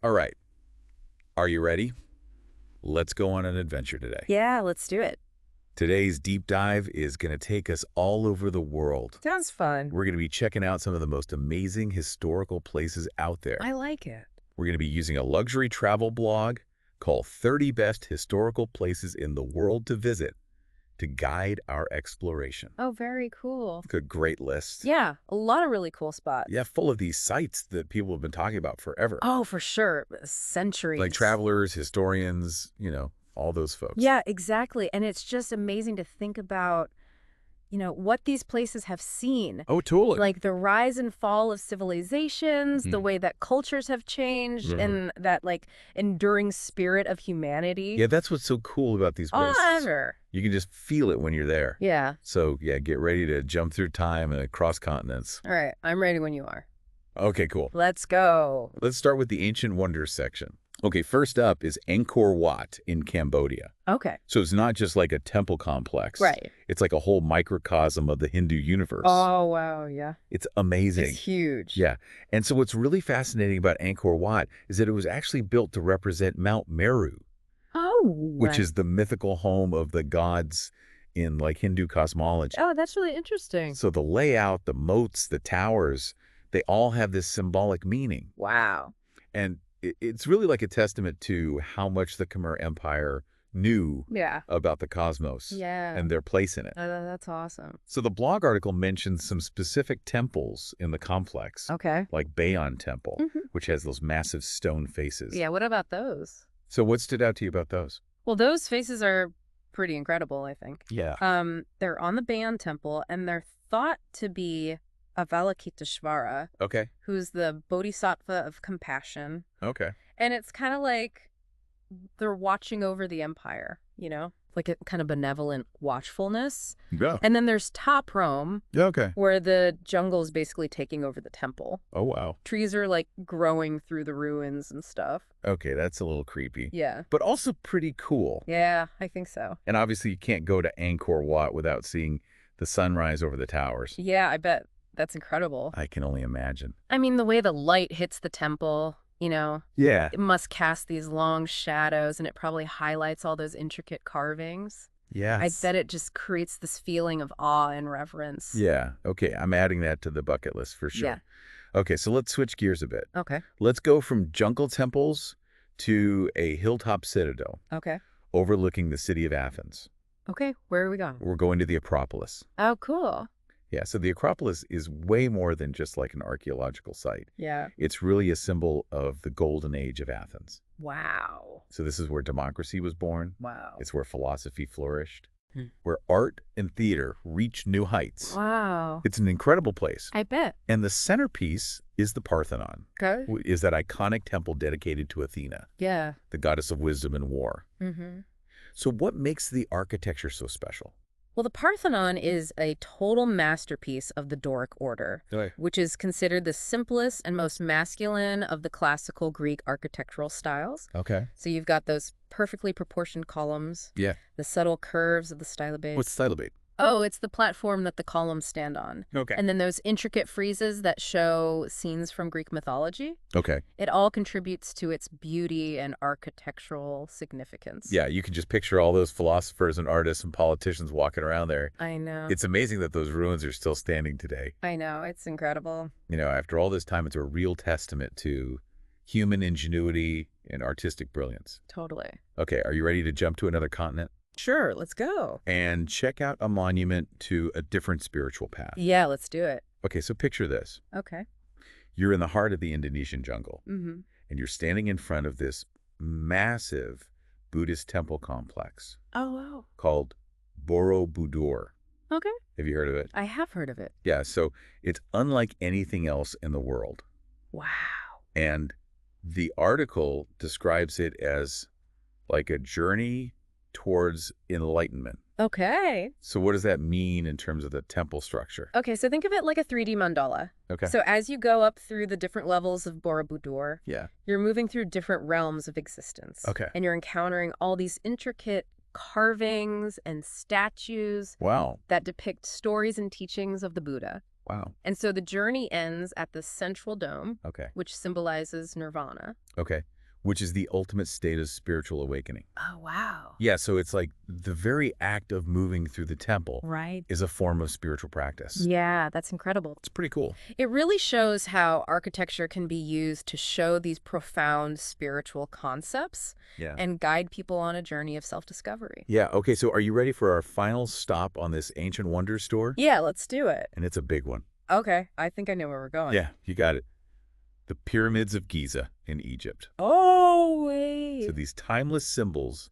All right. Are you ready? Let's go on an adventure today. Yeah, let's do it. Today's deep dive is going to take us all over the world. Sounds fun. We're going to be checking out some of the most amazing historical places out there. I like it. We're going to be using a luxury travel blog called 30 Best Historical Places in the World to Visit to guide our exploration. Oh, very cool. It's a great list. Yeah, a lot of really cool spots. Yeah, full of these sites that people have been talking about forever. Oh, for sure. Centuries. Like travelers, historians, all those folks. Yeah, exactly. And it's just amazing to think about, what these places have seen. Oh, totally. Like the rise and fall of civilizations, the way that cultures have changed, and that enduring spirit of humanity. Yeah, that's what's so cool about these places. Ever. You can just feel it when you're there. Yeah. So, yeah, get ready to jump through time and across continents. All right. I'm ready when you are. Okay, cool. Let's go. Let's start with the Ancient Wonders section. Okay, first up is Angkor Wat in Cambodia. Okay. So it's not just like a temple complex. Right. It's like a whole microcosm of the Hindu universe. Oh, wow. Yeah. It's amazing. It's huge. Yeah. And so what's really fascinating about Angkor Wat is that it was actually built to represent Mount Meru, Oh. which is the mythical home of the gods in like Hindu cosmology. Oh, that's really interesting. So the layout, the moats, the towers, they all have this symbolic meaning. Wow. And it's really like a testament to how much the Khmer Empire knew Yeah. about the cosmos Yeah. and their place in it. That's awesome. So the blog article mentions some specific temples in the complex, Okay. like Bayon Temple, Mhm. which has those massive stone faces. Yeah, what about those? So what stood out to you about those? Well, those faces are pretty incredible, I think. Yeah. They're on the Bayon Temple, and they're thought to be Avalokiteshvara, Okay. who's the bodhisattva of compassion. Okay. And it's kind of like they're watching over the empire, like a kind of benevolent watchfulness. Yeah. And then there's Top Rome, Okay. where the jungle is basically taking over the temple. Oh, wow. Trees are like growing through the ruins and stuff. Okay, that's a little creepy. Yeah. But also pretty cool. Yeah, I think so. And obviously you can't go to Angkor Wat without seeing the sunrise over the towers. Yeah, I bet. That's incredible. I can only imagine. I mean, the way the light hits the temple, Yeah. it must cast these long shadows, and it probably highlights all those intricate carvings. Yes. I bet it just creates this feeling of awe and reverence. Yeah. Okay, I'm adding that to the bucket list for sure. Yeah. Okay, so let's switch gears a bit. Okay. Let's go from jungle temples to a hilltop citadel Okay. overlooking the city of Athens. Okay. Where are we going? We're going to the Acropolis. Oh, cool. Yeah, so the Acropolis is way more than just like an archaeological site. Yeah. It's really a symbol of the golden age of Athens. Wow. So this is where democracy was born. Wow. It's where philosophy flourished, Hmm. where art and theater reached new heights. Wow. It's an incredible place. I bet. And the centerpiece is the Parthenon, Okay. is that iconic temple dedicated to Athena, Yeah. the goddess of wisdom and war. Mm-hmm. So what makes the architecture so special? Well, the Parthenon is a total masterpiece of the Doric order, which is considered the simplest and most masculine of the classical Greek architectural styles. Okay. So you've got those perfectly proportioned columns, Yeah. the subtle curves of the stylobate. What's stylobate? Oh, it's the platform that the columns stand on. Okay. And then those intricate friezes that show scenes from Greek mythology. Okay. It all contributes to its beauty and architectural significance. Yeah, you can just picture all those philosophers and artists and politicians walking around there. I know. It's amazing that those ruins are still standing today. I know. It's incredible. After all this time, it's a real testament to human ingenuity and artistic brilliance. Totally. Okay, are you ready to jump to another continent? Sure, let's go. And check out a monument to a different spiritual path. Yeah, let's do it. Okay, so picture this. Okay. You're in the heart of the Indonesian jungle, Mm-hmm. and you're standing in front of this massive Buddhist temple complex Oh, wow. called Borobudur. Okay. Have you heard of it? I have heard of it. Yeah, so it's unlike anything else in the world. Wow. And the article describes it as like a journey towards enlightenment. Okay. So what does that mean in terms of the temple structure? Okay, so think of it like a 3D mandala. Okay. So as you go up through the different levels of Borobudur, Yeah. you're moving through different realms of existence. Okay. And you're encountering all these intricate carvings and statues Wow. that depict stories and teachings of the Buddha. Wow. And so the journey ends at the central dome, Okay. which symbolizes nirvana. Okay. Which is the ultimate state of spiritual awakening. Oh, wow. Yeah, so it's like the very act of moving through the temple Right. is a form of spiritual practice. Yeah, that's incredible. It's pretty cool. It really shows how architecture can be used to show these profound spiritual concepts Yeah. and guide people on a journey of self-discovery. Yeah, okay, so are you ready for our final stop on this Ancient Wonders tour? Yeah, let's do it. And it's a big one. Okay, I think I know where we're going. Yeah, you got it. The Pyramids of Giza in Egypt. Oh, wait. So these timeless symbols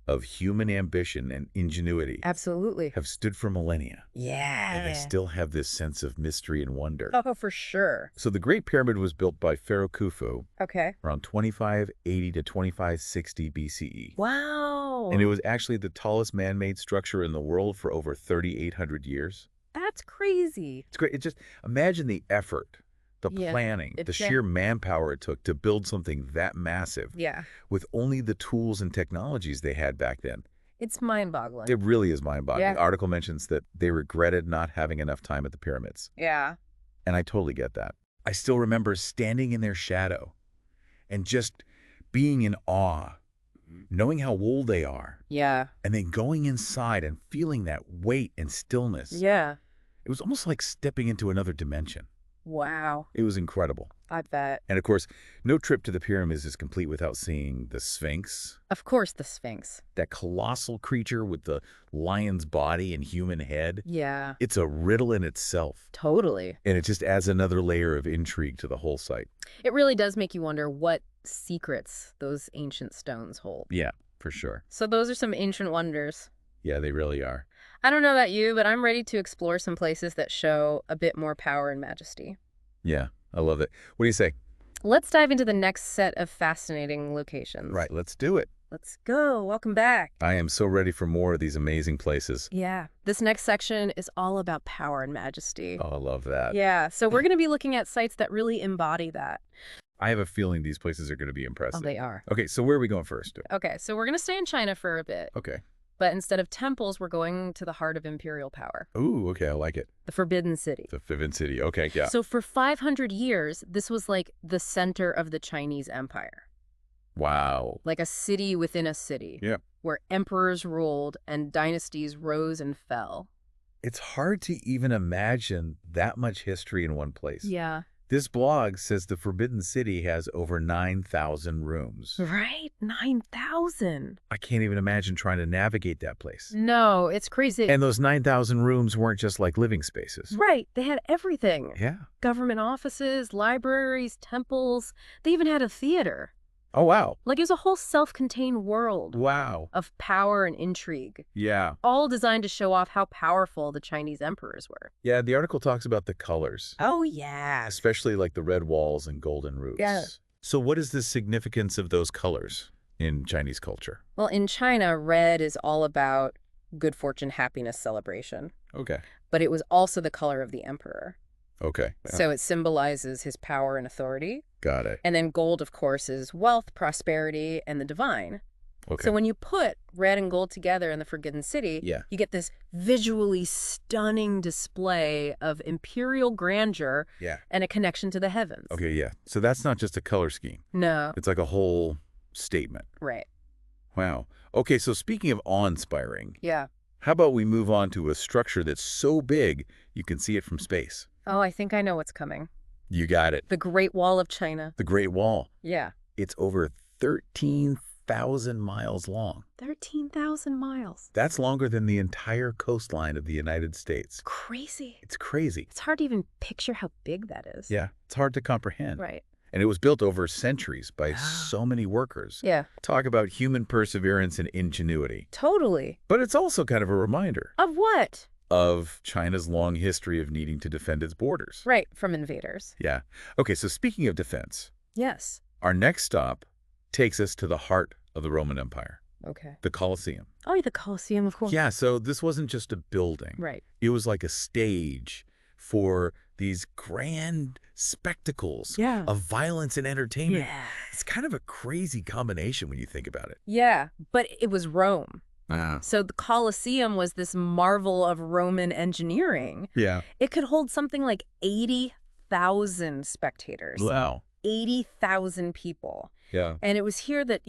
of human ambition and ingenuity Absolutely. have stood for millennia. Yeah. And they still have this sense of mystery and wonder. Oh, for sure. So the Great Pyramid was built by Pharaoh Khufu Okay. around 2580 to 2560 BCE. Wow. And it was actually the tallest man-made structure in the world for over 3,800 years. That's crazy. It's great. It just, imagine the effort, the Yeah, planning, the it's sheer manpower it took to build something that massive Yeah. with only the tools and technologies they had back then. It's mind-boggling. It really is mind-boggling. Yeah. The article mentions that they regretted not having enough time at the pyramids. Yeah. And I totally get that. I still remember standing in their shadow and just being in awe, knowing how old they are, Yeah. and then going inside and feeling that weight and stillness. Yeah. It was almost like stepping into another dimension. Wow. It was incredible. I bet. And of course, no trip to the pyramids is complete without seeing the Sphinx, Of course, the Sphinx. that colossal creature with the lion's body and human head. Yeah. It's a riddle in itself, Totally. and it just adds another layer of intrigue to the whole site. It really does make you wonder what secrets those ancient stones hold. Yeah, for sure. So those are some ancient wonders. Yeah, they really are. I don't know about you, but I'm ready to explore some places that show a bit more power and majesty. Yeah, I love it. What do you say? Let's dive into the next set of fascinating locations. Right, let's do it. Let's go. Welcome back. I am so ready for more of these amazing places. Yeah. This next section is all about power and majesty. Oh, I love that. Yeah. So we're going to be looking at sites that really embody that. I have a feeling these places are going to be Oh, impressive. they are. Okay, so where are we going first? Okay. So we're going to stay in China for a bit. Okay. But instead of temples, we're going to the heart of imperial power, Ooh, okay, I like it. the Forbidden City. The Forbidden City. Okay, yeah. So for 500 years, this was like the center of the Chinese Empire, Wow. like a city within a city, Yeah. where emperors ruled and dynasties rose and fell. It's hard to even imagine that much history in one place. Yeah. This blog says the Forbidden City has over 9,000 rooms. Right? 9,000. I can't even imagine trying to navigate that place. No, it's crazy. And those 9,000 rooms weren't just like living spaces. Right. They had everything. Yeah. Government offices, libraries, temples. They even had a theater. Oh, wow. Like it was a whole self-contained world Wow. of power and intrigue, Yeah. all designed to show off how powerful the Chinese emperors were. Yeah, the article talks about the colors, Oh, yeah. especially like the red walls and golden roofs. Yeah. So what is the significance of those colors in Chinese culture? Well, in China, red is all about good fortune, happiness, celebration. Okay. But it was also the color of the emperor. Okay. So it symbolizes his power and authority. Got it. And then gold, of course, is wealth, prosperity, and the divine. Okay. So when you put red and gold together in the Forbidden City, Yeah. you get this visually stunning display of imperial grandeur Yeah. and a connection to the heavens. Okay, yeah. So that's not just a color scheme. No. It's like a whole statement. Right. Wow. Okay, so speaking of awe-inspiring, Yeah. how about we move on to a structure that's so big you can see it from space? Oh, I think I know what's coming. You got it. The Great Wall of China. The Great Wall. Yeah. It's over 13,000 miles long. 13,000 miles. That's longer than the entire coastline of the United States. Crazy. It's crazy. It's hard to even picture how big that is. Yeah, it's hard to comprehend. Right. And it was built over centuries by so many workers. Yeah. Talk about human perseverance and ingenuity. Totally. But it's also kind of a reminder Of what? of China's long history of needing to defend its borders. Right. From invaders. Yeah. Okay, so speaking of defense, Yes. our next stop takes us to the heart of the Roman Empire, Okay. the Colosseum. Oh, the Colosseum, of course. Yeah, so this wasn't just a building. Right. It was like a stage for these grand spectacles Yeah. of violence and entertainment. Yeah. It's kind of a crazy combination when you think about it. Yeah. But it was Rome. So the Colosseum was this marvel of Roman engineering. Yeah. It could hold something like 80,000 spectators. Wow. 80,000 people. Yeah. And it was here that,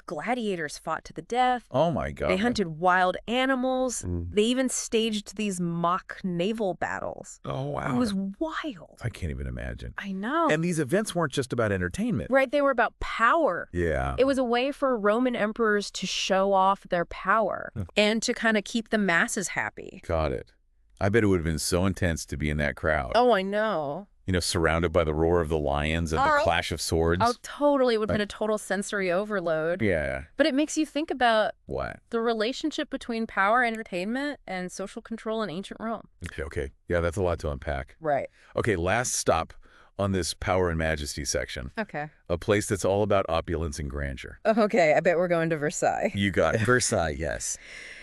gladiators fought to the death. Oh, my God. They hunted wild animals. They even staged these mock naval battles. Oh, wow. It was wild. I can't even imagine. I know. And these events weren't just about entertainment. Right, they were about power. Yeah. It was a way for Roman emperors to show off their power and to kind of keep the masses happy. Got it. I bet it would have been so intense to be in that crowd. Oh, I know. Surrounded by the roar of the lions and the clash of swords. Oh, totally. It would have been a total sensory overload. Yeah. But it makes you think about What? the relationship between power, entertainment, and social control in ancient Rome. Okay. Yeah, that's a lot to unpack. Right. Okay, last stop on this power and majesty section. Okay. A place that's all about opulence and grandeur. Okay, I bet we're going to Versailles. You got it. Versailles, yes.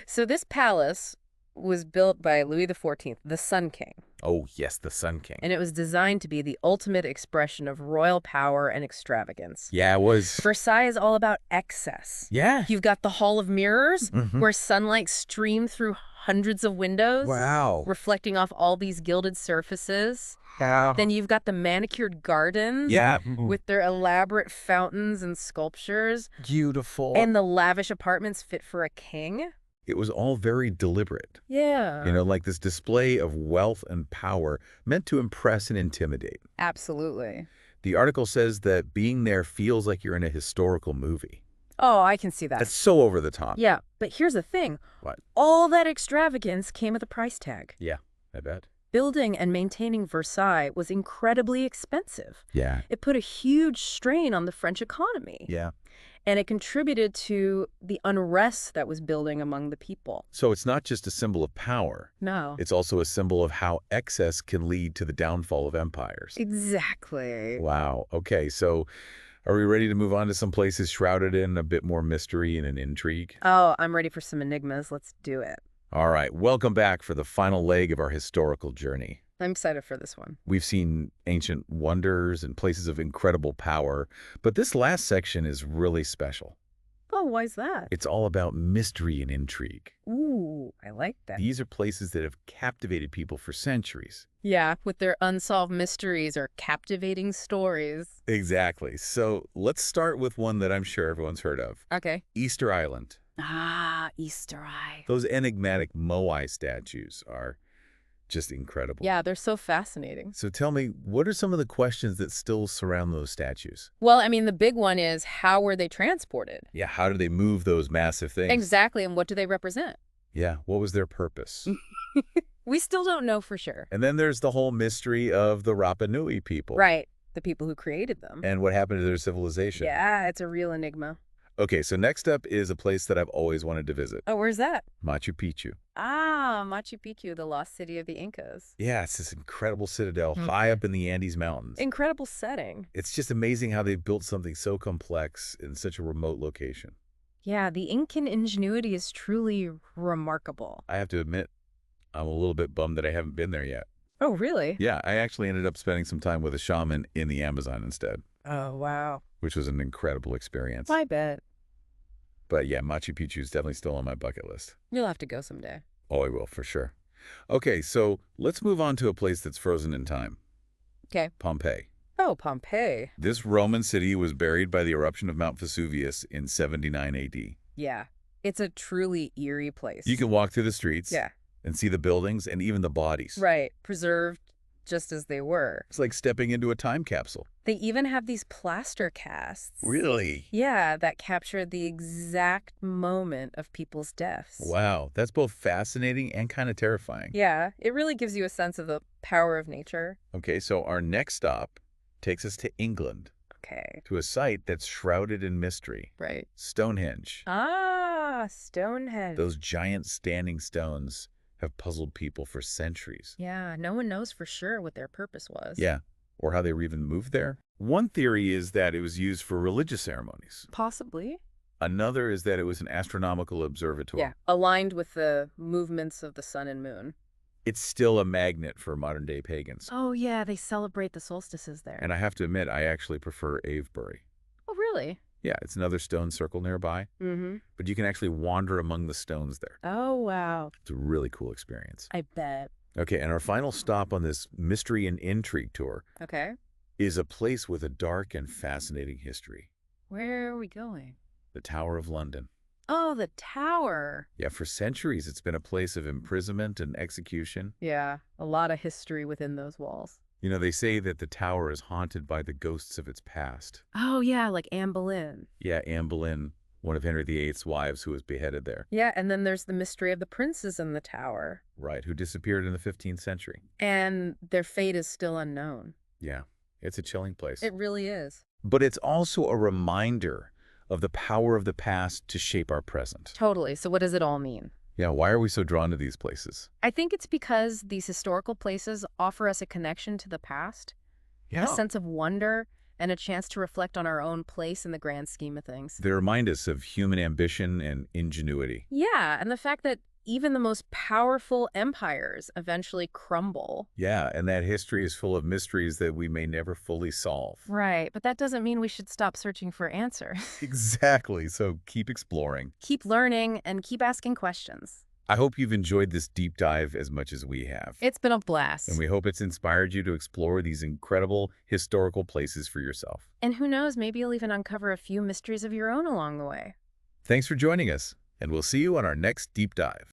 So this palace was built by Louis XIV, the Sun King. Oh, yes, the Sun King. And it was designed to be the ultimate expression of royal power and extravagance. Yeah, it was. Versailles is all about excess. Yeah. You've got the Hall of Mirrors, where sunlight streamed through hundreds of windows. Wow. Reflecting off all these gilded surfaces. Yeah. Then you've got the manicured gardens. Yeah. With their elaborate fountains and sculptures. Beautiful. And the lavish apartments fit for a king. It was all very deliberate. Yeah. Like this display of wealth and power meant to impress and intimidate. Absolutely. The article says that being there feels like you're in a historical movie. Oh, I can see that. That's so over the top. Yeah, but here's the thing. What? All that extravagance came with a price tag. Yeah, I bet. Building and maintaining Versailles was incredibly expensive. Yeah. It put a huge strain on the French economy. Yeah. And it contributed to the unrest that was building among the people. So it's not just a symbol of power. No. It's also a symbol of how excess can lead to the downfall of empires. Exactly. Wow. Okay, so are we ready to move on to some places shrouded in a bit more mystery and an intrigue? Oh, I'm ready for some enigmas. Let's do it. All right, welcome back for the final leg of our historical journey. I'm excited for this one. We've seen ancient wonders and places of incredible power, but this last section is really special. Oh, why's that? It's all about mystery and intrigue. Ooh, I like that. These are places that have captivated people for centuries. Yeah, with their unsolved mysteries or captivating stories. Exactly. So let's start with one that I'm sure everyone's heard of. Okay. Easter Island. Ah, Easter Eye. Those enigmatic Moai statues are just incredible. Yeah, they're so fascinating. So tell me, what are some of the questions that still surround those statues? Well, I mean, the big one is, how were they transported? Yeah, how do they move those massive things? Exactly, and what do they represent? Yeah, what was their purpose? We still don't know for sure. And then there's the whole mystery of the Rapa Nui people. Right, the people who created them. And what happened to their civilization. Yeah, it's a real enigma. Okay, so next up is a place that I've always wanted to visit. Oh, where's that? Machu Picchu. Ah, Machu Picchu, the lost city of the Incas. Yeah, it's this incredible citadel high up in the Andes Mountains. Incredible setting. It's just amazing how they built something so complex in such a remote location. Yeah, the Incan ingenuity is truly remarkable. I have to admit, I'm a little bit bummed that I haven't been there yet. Oh, really? Yeah, I actually ended up spending some time with a shaman in the Amazon instead. Oh, wow. Which was an incredible experience. I bet. But yeah, Machu Picchu is definitely still on my bucket list. You'll have to go someday. Oh, I will, for sure. Okay, so let's move on to a place that's frozen in time. Okay. Pompeii. Oh, Pompeii. This Roman city was buried by the eruption of Mount Vesuvius in 79 AD. Yeah. It's a truly eerie place. You can walk through the streets Yeah. and see the buildings and even the bodies. Right. Preserved just as they were. It's like stepping into a time capsule. They even have these plaster casts. Really? Yeah, that capture the exact moment of people's deaths. Wow, that's both fascinating and kind of terrifying. Yeah, it really gives you a sense of the power of nature. Okay, so our next stop takes us to England, Okay. to a site that's shrouded in mystery. Right. Stonehenge. Ah, Stonehenge. Those giant standing stones have puzzled people for centuries. Yeah, no one knows for sure what their purpose was. Yeah, or how they were even moved there. One theory is that it was used for religious ceremonies. Possibly. Another is that it was an astronomical observatory. Yeah, aligned with the movements of the sun and moon. It's still a magnet for modern-day pagans. Oh, yeah, they celebrate the solstices there. And I have to admit, I actually prefer Avebury. Oh, really? Yeah, it's another stone circle nearby, but you can actually wander among the stones there. Oh, wow. It's a really cool experience. I bet. Okay, and our final stop on this mystery and intrigue tour Okay. is a place with a dark and fascinating history. Where are we going? The Tower of London. Oh, the tower. Yeah, for centuries it's been a place of imprisonment and execution. Yeah, a lot of history within those walls. You know, they say that the tower is haunted by the ghosts of its past. Oh, yeah, like Anne Boleyn. Yeah, Anne Boleyn, one of Henry VIII's wives who was beheaded there. Yeah, and then there's the mystery of the princes in the tower. Right, who disappeared in the 15th century. And their fate is still unknown. Yeah, it's a chilling place. It really is. But it's also a reminder of the power of the past to shape our present. Totally. So what does it all mean? Yeah, why are we so drawn to these places? I think it's because these historical places offer us a connection to the past, a sense of wonder, and a chance to reflect on our own place in the grand scheme of things. They remind us of human ambition and ingenuity. Yeah, and the fact that even the most powerful empires eventually crumble. Yeah, and that history is full of mysteries that we may never fully solve. Right, but that doesn't mean we should stop searching for answers. Exactly, so keep exploring. Keep learning and keep asking questions. I hope you've enjoyed this deep dive as much as we have. It's been a blast. And we hope it's inspired you to explore these incredible historical places for yourself. And who knows, maybe you'll even uncover a few mysteries of your own along the way. Thanks for joining us, and we'll see you on our next deep dive.